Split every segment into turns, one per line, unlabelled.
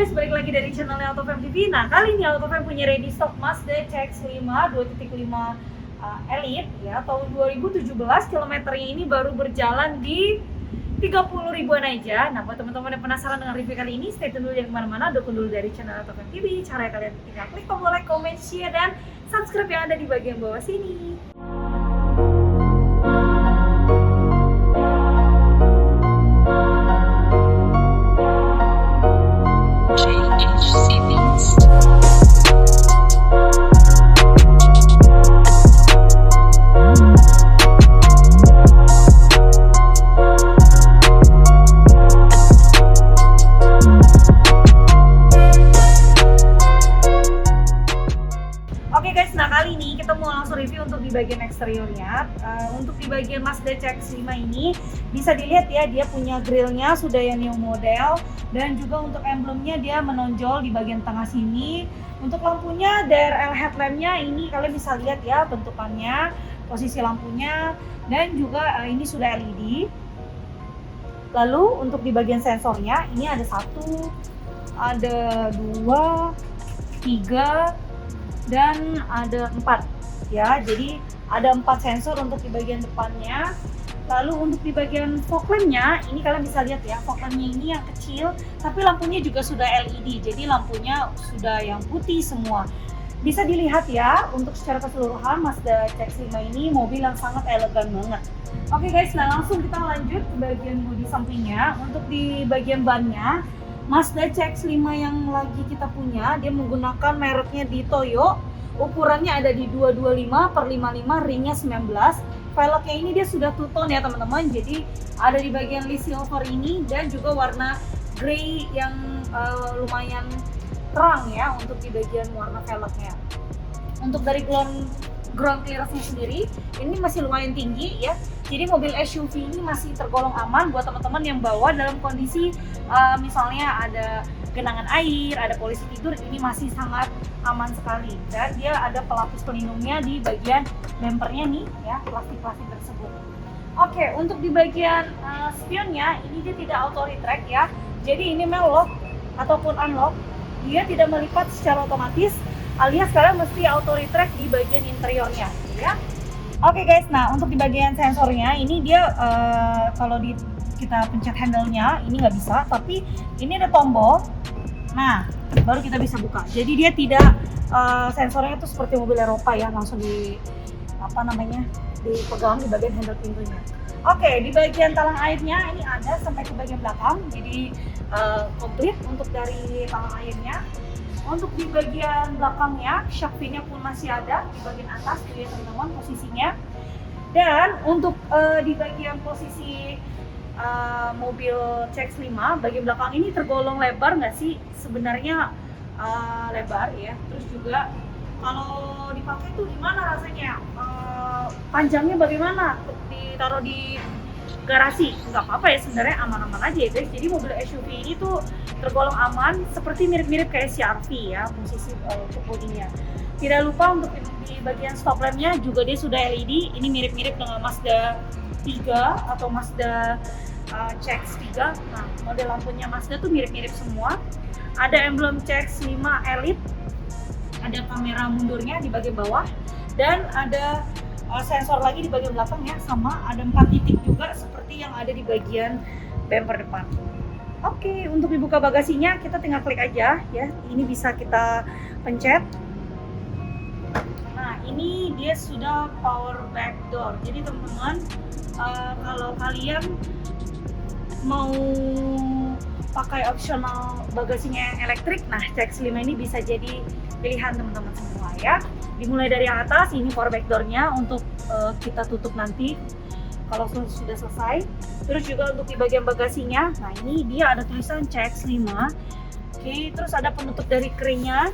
guys, balik lagi dari channelnya AutoFam TV. Nah, kali ini AutoFam punya ready stock Mazda CX-5 2.5 Elite ya, tahun 2017. Kilometernya ini baru berjalan di 30 ribuan aja. Nah, buat teman-teman yang penasaran dengan review kali ini, stay tune dulu jangan kemana-mana, dukung dulu dari channel AutoFam TV. Caranya kalian tinggal klik tombol like, comment, share, dan subscribe yang ada di bagian bawah sini. Oke guys, nah kali ini kita mau langsung review untuk di bagian eksteriornya. Untuk di bagian Mazda CX-5 ini bisa dilihat ya, dia punya grillnya sudah yang new model, dan juga untuk emblemnya dia menonjol di bagian tengah sini. Untuk lampunya DRL headlampnya ini kalian bisa lihat ya bentukannya, posisi lampunya, dan juga ini sudah LED. Lalu untuk di bagian sensornya ini ada 1, ada 2, 3, dan ada 4 ya. Jadi ada 4 sensor untuk di bagian depannya. Lalu untuk di bagian fog lampnya ini kalian bisa lihat ya, fog lampnya ini yang kecil tapi lampunya juga sudah LED, jadi lampunya sudah yang putih semua. Bisa dilihat ya, untuk secara keseluruhan Mazda CX-5 ini mobil yang sangat elegan banget. Oke guys, nah langsung kita lanjut ke bagian bodi sampingnya. Untuk di bagian bannya, Mazda CX-5 yang lagi kita punya, dia menggunakan mereknya di Toyo. Ukurannya ada di 225/55, ringnya 19. Velgnya ini dia sudah two tone ya teman-teman. Jadi ada di bagian list silver ini dan juga warna grey yang lumayan terang ya untuk di bagian warna velgnya. Untuk dari ground clearance-nya sendiri ini masih lumayan tinggi ya. Jadi mobil SUV ini masih tergolong aman buat teman-teman yang bawa dalam kondisi misalnya ada genangan air, ada polisi tidur, ini masih sangat aman sekali. Dan dia ada pelapis pelindungnya di bagian bumpernya nih ya, plastik-plastik tersebut. Oke, untuk di bagian spionnya ini dia tidak auto retract ya. Jadi ini mau lock ataupun unlock, dia tidak melipat secara otomatis, alias kalian mesti auto retract di bagian interiornya ya. Oke guys, nah untuk di bagian sensornya ini dia kalau kita pencet handle-nya ini nggak bisa, tapi ini ada tombol. Nah, baru kita bisa buka. Jadi dia tidak sensornya itu seperti mobil Eropa ya, langsung dipegang di bagian handle pintunya. Oke, di bagian talang airnya ini ada sampai ke bagian belakang, jadi komplit untuk dari talang airnya. Untuk di bagian belakangnya, shark fin-nya pun masih ada di bagian atas tuh ya teman-teman posisinya. Dan untuk di bagian posisi mobil CX-5 bagian belakang ini tergolong lebar nggak sih? Sebenarnya lebar ya. Terus juga kalau dipakai tuh gimana rasanya? Panjangnya bagaimana? Ditaruh di garasi nggak apa-apa ya, sebenarnya aman-aman aja ya guys. Jadi mobil SUV ini tuh tergolong aman, seperti mirip-mirip kayak CR-V ya posisi bodinya. Tidak lupa untuk di bagian stop lampnya juga dia sudah LED. Ini mirip-mirip dengan Mazda 3 atau Mazda CX-3. Nah, model lampunya Mazda tuh mirip-mirip semua. Ada emblem CX-5 Elite, ada kamera mundurnya di bagian bawah, dan ada sensor lagi di bagian belakang ya, sama ada 4 titik juga seperti yang ada di bagian bumper depan. Oke, untuk dibuka bagasinya kita tinggal klik aja ya. Ini bisa kita pencet. Nah, ini dia sudah power back door. Jadi teman-teman, kalau kalian mau pakai opsional bagasinya yang elektrik, nah CX-5 ini bisa jadi pilihan teman-teman semua ya. Dimulai dari yang atas, ini power back door-nya untuk kita tutup nanti kalau sudah selesai. Terus juga untuk di bagian bagasinya, nah ini dia ada tulisan CX-5. Oke, terus ada penutup dari keringnya,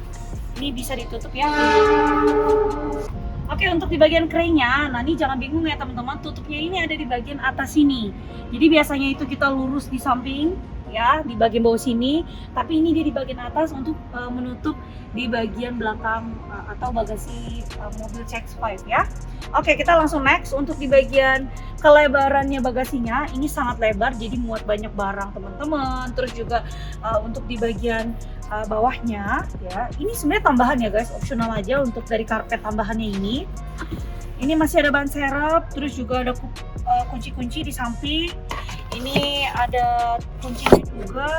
ini bisa ditutup ya. Oke, untuk di bagian keringnya, nah ini jangan bingung ya teman-teman, tutupnya ini ada di bagian atas sini. Jadi biasanya itu kita lurus di samping ya, di bagian bawah sini, tapi ini dia di bagian atas untuk menutup di bagian belakang atau bagasi mobil CX-5 ya. Oke, kita langsung next. Untuk di bagian kelebarannya bagasinya ini sangat lebar, jadi muat banyak barang teman-teman. Terus juga untuk di bagian bawahnya ya. Ini sebenarnya tambahan ya guys, opsional aja untuk dari karpet tambahannya ini. Ini masih ada ban serep, terus juga ada kunci-kunci di samping. Ini ada kuncinya juga,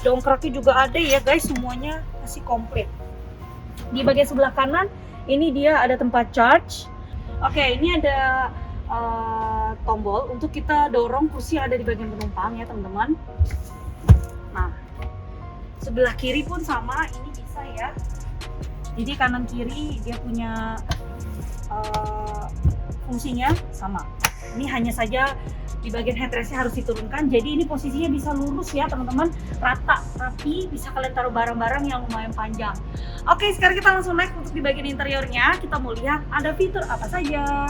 dongkraknya juga ada ya guys, semuanya masih komplit. Di bagian sebelah kanan ini dia ada tempat charge. Oke, ini ada tombol untuk kita dorong kursi yang ada di bagian penumpang ya teman-teman. Nah, sebelah kiri pun sama, ini bisa ya. Jadi kanan kiri dia punya fungsinya sama. Ini hanya saja di bagian headrestnya harus diturunkan. Jadi ini posisinya bisa lurus ya teman-teman, rata, rapi, bisa kalian taruh barang-barang yang lumayan panjang. Oke, sekarang kita langsung naik untuk di bagian interiornya. Kita mau lihat ada fitur apa saja.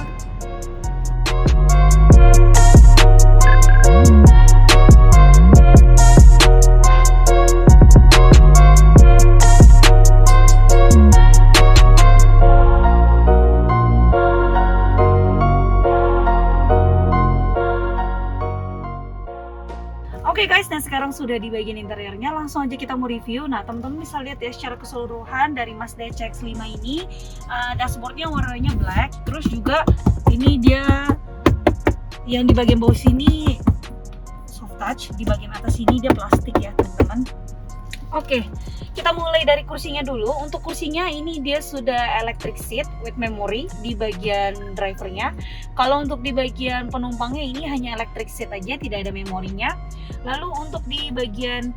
Oke guys, dan sekarang sudah di bagian interiornya, langsung aja kita mau review. Nah teman-teman bisa lihat ya secara keseluruhan dari Mazda CX-5 ini, dashboardnya warnanya black. Terus juga ini dia yang di bagian bawah sini soft touch, di bagian atas ini dia plastik ya teman-teman. Oke, kita mulai dari kursinya dulu. Untuk kursinya ini dia sudah electric seat with memory di bagian drivernya. Kalau untuk di bagian penumpangnya ini hanya electric seat aja, tidak ada memorinya. Lalu untuk di bagian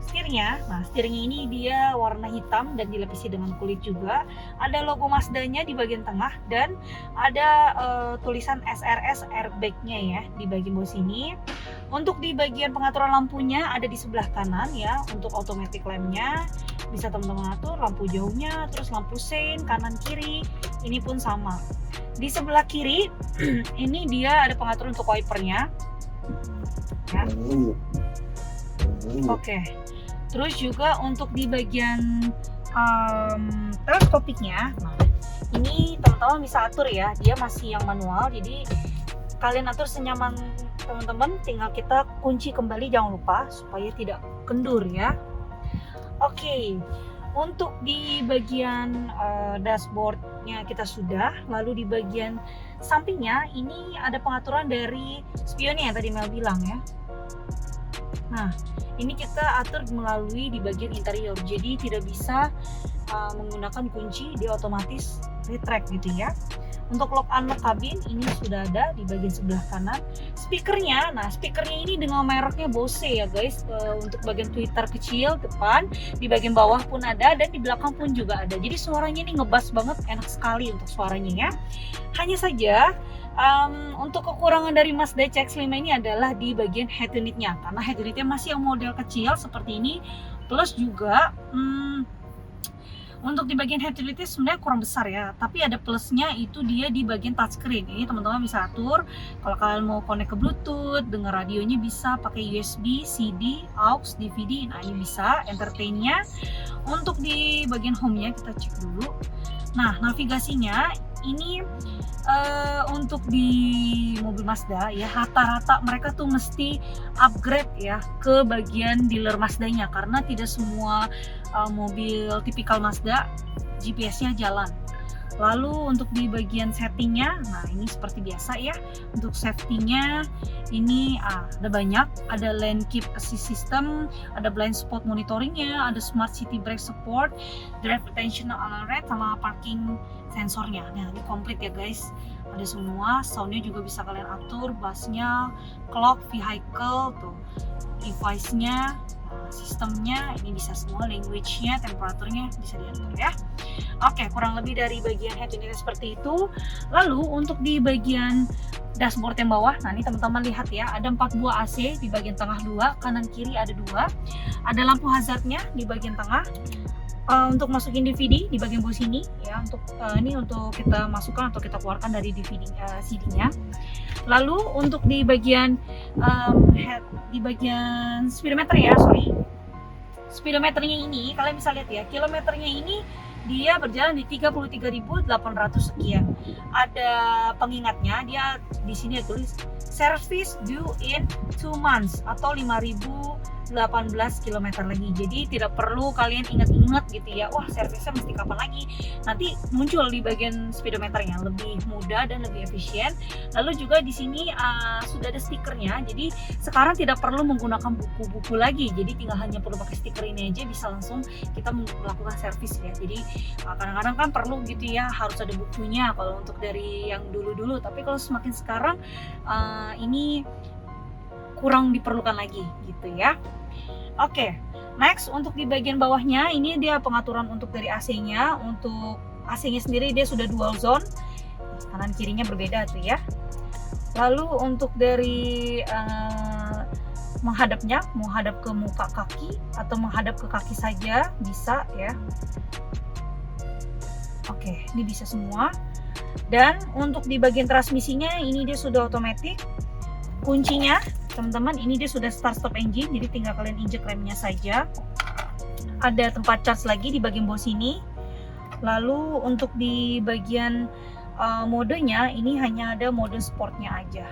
setirnya, nah setirnya ini dia warna hitam dan dilapisi dengan kulit juga. Ada logo Mazdanya di bagian tengah dan ada tulisan SRS airbag-nya ya di bagian bawah sini. Untuk di bagian pengaturan lampunya ada di sebelah kanan ya. Untuk automatic lamp-nya bisa teman-teman atur lampu jauhnya, terus lampu sein kanan kiri ini pun sama. Di sebelah kiri ini dia ada pengatur untuk wipernya ya. Oke. Terus juga untuk di bagian teleskopiknya, nah ini teman-teman bisa atur ya, dia masih yang manual, jadi kalian atur senyaman teman-teman, tinggal kita kunci kembali, jangan lupa supaya tidak kendur ya. Oke, untuk di bagian dashboardnya kita sudah, lalu di bagian sampingnya ini ada pengaturan dari spionnya yang tadi Mel bilang ya. Nah, ini kita atur melalui di bagian interior, jadi tidak bisa menggunakan kunci, dia otomatis retract gitu ya. Untuk lock unlock kabin ini sudah ada di bagian sebelah kanan. Speakernya, nah speakernya ini dengan mereknya Bose ya guys. Untuk bagian tweeter kecil depan, di bagian bawah pun ada dan di belakang pun juga ada. Jadi suaranya ini ngebass banget, enak sekali untuk suaranya ya. Hanya saja untuk kekurangan dari Mazda CX-5 ini adalah di bagian head unitnya, karena head unitnya masih yang model kecil seperti ini. Plus juga untuk di bagian head unitnya sebenarnya kurang besar ya, tapi ada plusnya itu dia di bagian touchscreen. Ini teman-teman bisa atur kalau kalian mau connect ke Bluetooth, dengar radionya bisa pakai USB, CD, aux, DVD. Nah ini bisa entertainnya. Untuk di bagian home-nya kita cek dulu. Nah navigasinya ini untuk di mobil Mazda ya, rata-rata mereka tuh mesti upgrade ya ke bagian dealer Mazdanya, karena tidak semua mobil tipikal Mazda GPS-nya jalan. Lalu untuk di bagian settingnya, nah ini seperti biasa ya. Untuk safety-nya ini ada banyak, ada lane keep assist system, ada blind spot monitoringnya, ada smart city brake support, drive attentional alert, sama parking sensornya. Nah ini komplit ya guys, ada semua. Soundnya juga bisa kalian atur, bassnya, clock, vehicle, tuh, device-nya, sistemnya ini bisa semua, language-nya, temperaturnya bisa diatur ya. Oke, kurang lebih dari bagian head unitnya seperti itu. Lalu untuk di bagian dashboard yang bawah, nah ini teman-teman lihat ya, ada 4 buah AC, di bagian tengah 2, kanan kiri ada 2. Ada lampu hazardnya di bagian tengah. Untuk masukin DVD di bagian bawah sini ya, untuk ini untuk kita masukkan atau kita keluarkan dari DVD CD-nya. Lalu untuk di bagian di bagian speedometer ya, speedometernya ini kalian bisa lihat ya, kilometernya ini dia berjalan di 33.800 sekian. Ada pengingatnya, dia di sini tulis service due in 2 months atau 5.000 18 km lagi. Jadi tidak perlu kalian ingat-ingat gitu ya, wah servisnya mesti kapan lagi. Nanti muncul di bagian speedometernya, lebih mudah dan lebih efisien. Lalu juga di sini sudah ada stikernya. Jadi sekarang tidak perlu menggunakan buku-buku lagi. Jadi tinggal hanya perlu pakai stiker ini aja bisa langsung kita melakukan servis ya. Jadi kadang-kadang kan perlu gitu ya, harus ada bukunya kalau untuk dari yang dulu-dulu. Tapi kalau semakin sekarang ini kurang diperlukan lagi gitu ya. Oke, next untuk di bagian bawahnya ini dia pengaturan untuk dari AC-nya. Untuk AC-nya sendiri dia sudah dual zone, kanan kirinya berbeda tuh ya. Lalu untuk dari menghadapnya, mau hadap ke muka kaki atau menghadap ke kaki saja bisa ya. Oke, ini bisa semua. Dan untuk di bagian transmisinya ini dia sudah otomatis. Kuncinya teman-teman ini dia sudah start stop engine, jadi tinggal kalian injek remnya saja. Ada tempat charge lagi di bagian bawah sini. Lalu untuk di bagian modenya ini hanya ada mode sportnya aja.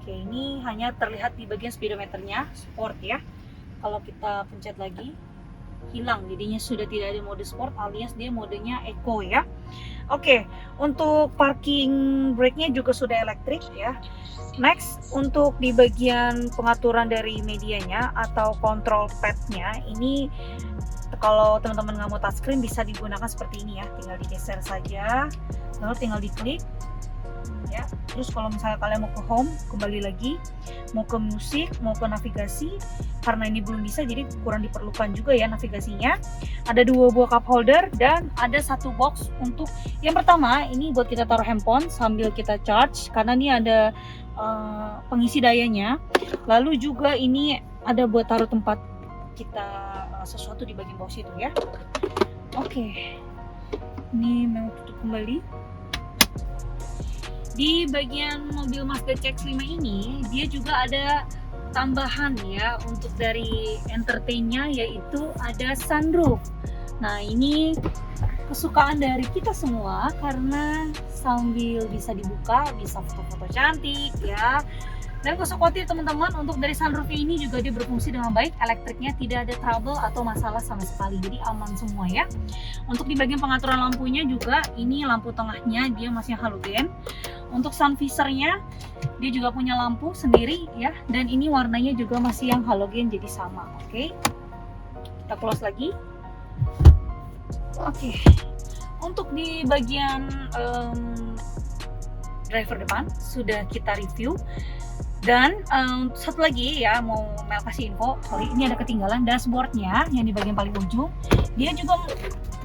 Oke, ini hanya terlihat di bagian speedometernya sport ya. Kalau kita pencet lagi hilang, jadinya sudah tidak ada mode sport alias dia modenya eco ya. Oke, untuk parking brake-nya juga sudah elektrik ya. Next, untuk di bagian pengaturan dari medianya atau control pad-nya, ini kalau teman-teman nggak mau touchscreen bisa digunakan seperti ini ya, tinggal digeser saja, lalu tinggal diklik ya. Terus kalau misalnya kalian mau ke home, kembali lagi, mau ke musik, mau ke navigasi, karena ini belum bisa jadi kurang diperlukan juga ya navigasinya. Ada 2 buah cup holder dan ada 1 box untuk yang pertama ini buat kita taruh handphone sambil kita charge, karena ini ada pengisi dayanya. Lalu juga ini ada buat taruh tempat kita sesuatu di bagian bawah situ ya. Oke, ini mau tutup kembali. Di bagian mobil Mazda CX-5 ini dia juga ada tambahan ya untuk dari entertain-nya, yaitu ada sunroof. Nah ini kesukaan dari kita semua karena sambil bisa dibuka, bisa foto-foto cantik ya. Dan gak usah khawatir teman-teman, untuk dari sunroof ini juga dia berfungsi dengan baik, elektriknya tidak ada trouble atau masalah sama sekali, jadi aman semua ya. Untuk di bagian pengaturan lampunya juga, ini lampu tengahnya dia masih halogen. Untuk sun visornya dia juga punya lampu sendiri ya, dan ini warnanya juga masih yang halogen jadi sama. Oke, kita close lagi. Oke, untuk di bagian driver depan sudah kita review. Dan satu lagi ya, mau Mel kasih info, sorry ini ada ketinggalan dashboardnya yang di bagian paling ujung. Dia juga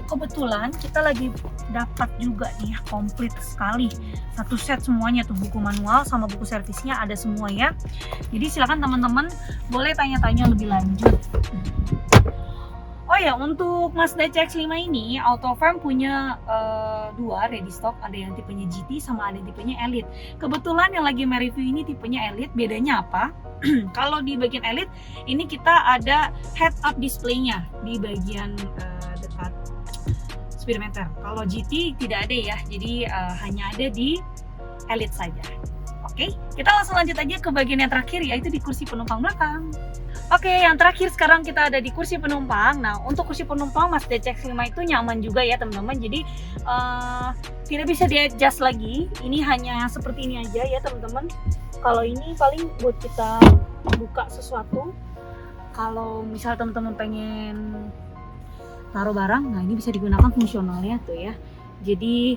kebetulan kita lagi dapat juga nih komplit sekali, satu set semuanya tuh, buku manual sama buku servisnya ada semua ya. Jadi silakan teman-teman boleh tanya-tanya lebih lanjut. Oh ya, untuk Mazda CX-5 ini Autofam punya 2 ready stock, ada yang tipenya GT sama ada yang tipenya Elite. Kebetulan yang lagi mereview ini tipenya Elite. Bedanya apa? Kalau di bagian Elite ini kita ada head up display-nya di bagian dekat speedometer. Kalau GT tidak ada ya, jadi hanya ada di Elite saja. Oke, kita langsung lanjut aja ke bagian yang terakhir, yaitu di kursi penumpang belakang. Oke, yang terakhir sekarang kita ada di kursi penumpang. Nah, untuk kursi penumpang Mazda CX-5 itu nyaman juga ya teman-teman. Jadi tidak bisa di-adjust lagi. Ini hanya seperti ini aja ya teman-teman. Kalau ini paling buat kita buka sesuatu. Kalau misal teman-teman pengen taruh barang, nah ini bisa digunakan fungsionalnya tuh ya. Jadi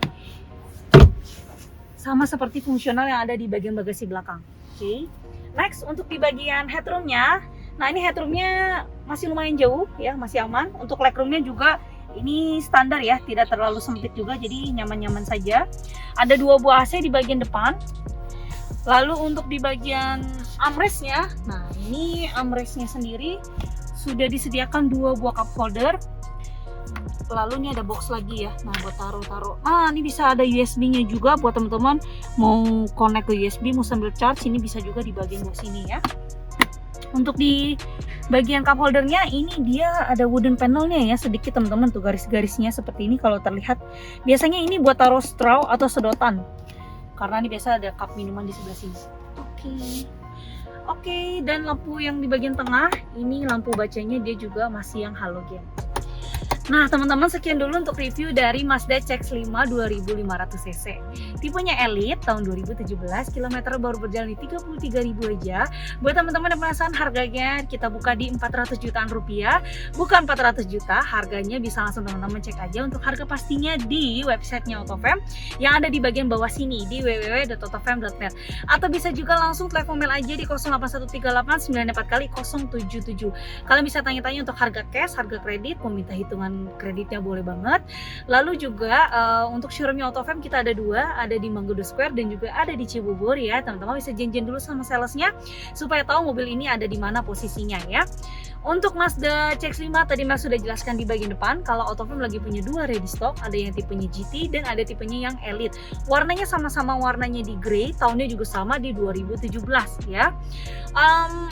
sama seperti fungsional yang ada di bagian bagasi belakang. Oke. Next, untuk di bagian headroomnya, nah ini headroomnya masih lumayan jauh ya, masih aman. Untuk legroomnya juga ini standar ya, tidak terlalu sempit juga, jadi nyaman-nyaman saja. Ada 2 buah AC di bagian depan. Lalu untuk di bagian armrestnya, nah ini armrestnya sendiri sudah disediakan 2 buah cup holder. Lalu ini ada box lagi ya, nah buat taruh-taruh. Ah, ini bisa ada USB-nya juga buat teman-teman mau connect ke USB, mau sambil charge, ini bisa juga di bagian bawah sini ya. Untuk di bagian cup holdernya ini dia ada wooden panelnya ya, sedikit teman-teman tuh garis-garisnya seperti ini kalau terlihat. Biasanya ini buat taruh straw atau sedotan, karena ini biasa ada cup minuman di sebelah sini. Oke. Oke, dan lampu yang di bagian tengah ini lampu bacanya dia juga masih yang halogen. Nah teman-teman, sekian dulu untuk review dari Mazda CX-5 2500cc. Tipenya Elite tahun 2017, kilometer baru berjalan di 33.000 aja. Buat teman-teman yang penasaran harganya, kita buka di 400 jutaan rupiah. Bukan 400 juta, harganya bisa langsung teman-teman cek aja untuk harga pastinya di websitenya AutoFam yang ada di bagian bawah sini di www.autofam.net. Atau bisa juga langsung telepon mail aja di 08138 kali 077. Kalian bisa tanya-tanya untuk harga cash, harga kredit, meminta hitungan kreditnya boleh banget. Lalu juga untuk showroomnya AutoFam kita ada dua, ada di Mangga Square dan juga ada di Cibubur ya. Teman-teman bisa janjian dulu sama salesnya supaya tahu mobil ini ada di mana posisinya ya. Untuk Mazda CX-5 tadi Mas sudah jelaskan di bagian depan kalau AutoFam lagi punya dua ready stock, ada yang tipenya GT dan ada tipenya yang Elite. Warnanya sama-sama warnanya di grey, tahunnya juga sama di 2017 ya.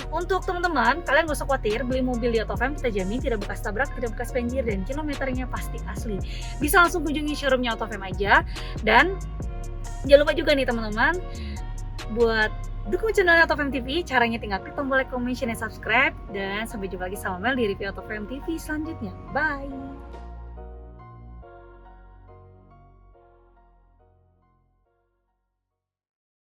Untuk teman-teman, kalian gak usah khawatir beli mobil di AutoFam, kita jamin tidak bekas tabrak, tidak bekas banjir dan kilometernya pasti asli. Bisa langsung kunjungi showroomnya AutoFam aja. Dan jangan lupa juga nih teman-teman, buat dukung channel AutoFam TV, caranya tinggal klik tombol like, comment, share, dan subscribe. Dan sampai jumpa lagi sama Mel di review AutoFam TV selanjutnya. Bye!